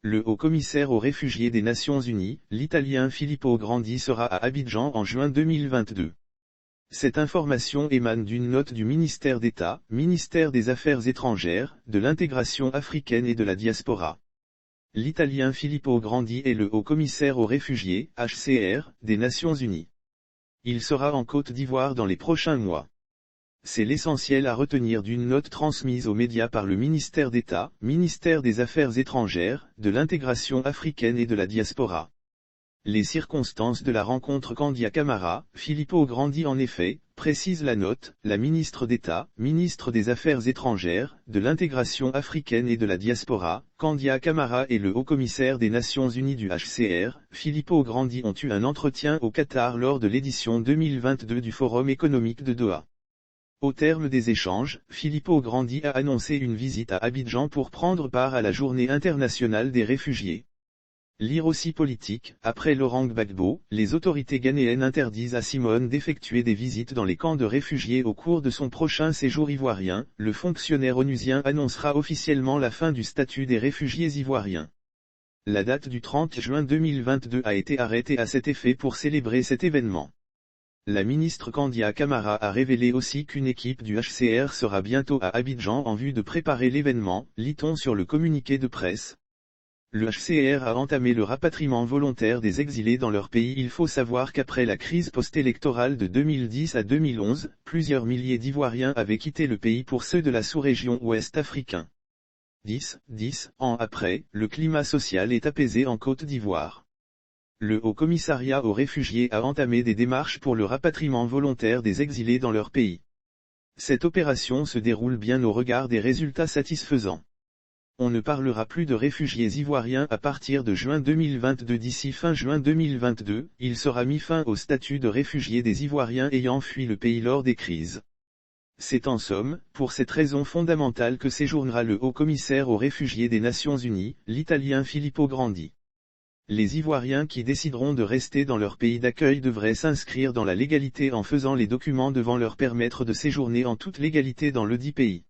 Le haut-commissaire aux réfugiés des Nations Unies, l'Italien Filippo Grandi sera à Abidjan en juin 2022. Cette information émane d'une note du ministère d'État, ministère des Affaires étrangères, de l'intégration africaine et de la diaspora. L'Italien Filippo Grandi est le haut-commissaire aux réfugiés, HCR, des Nations Unies. Il sera en Côte d'Ivoire dans les prochains mois. C'est l'essentiel à retenir d'une note transmise aux médias par le ministère d'État, ministère des Affaires étrangères, de l'intégration africaine et de la diaspora. Les circonstances de la rencontre Kandia Camara, Filippo Grandi en effet, précise la note, la ministre d'État, ministre des Affaires étrangères, de l'intégration africaine et de la diaspora, Kandia Camara et le haut-commissaire des Nations Unies du HCR, Filippo Grandi ont eu un entretien au Qatar lors de l'édition 2022 du Forum économique de Doha. Au terme des échanges, Filippo Grandi a annoncé une visite à Abidjan pour prendre part à la Journée internationale des réfugiés. Lire aussi politique, après Laurent Gbagbo, les autorités ghanéennes interdisent à Simone d'effectuer des visites dans les camps de réfugiés au cours de son prochain séjour ivoirien, le fonctionnaire onusien annoncera officiellement la fin du statut des réfugiés ivoiriens. La date du 30 juin 2022 a été arrêtée à cet effet pour célébrer cet événement. La ministre Kandia Camara a révélé aussi qu'une équipe du HCR sera bientôt à Abidjan en vue de préparer l'événement, lit-on sur le communiqué de presse. Le HCR a entamé le rapatriement volontaire des exilés dans leur pays. Il faut savoir qu'après la crise post-électorale de 2010 à 2011, plusieurs milliers d'Ivoiriens avaient quitté le pays pour ceux de la sous-région ouest africain. 10 ans après, le climat social est apaisé en Côte d'Ivoire. Le Haut-Commissariat aux réfugiés a entamé des démarches pour le rapatriement volontaire des exilés dans leur pays. Cette opération se déroule bien au regard des résultats satisfaisants. On ne parlera plus de réfugiés ivoiriens à partir de juin 2022. D'ici fin juin 2022, il sera mis fin au statut de réfugiés des Ivoiriens ayant fui le pays lors des crises. C'est en somme, pour cette raison fondamentale que séjournera le haut-commissaire aux réfugiés des Nations Unies, l'Italien Filippo Grandi. Les Ivoiriens qui décideront de rester dans leur pays d'accueil devraient s'inscrire dans la légalité en faisant les documents devant leur permettre de séjourner en toute légalité dans ledit pays.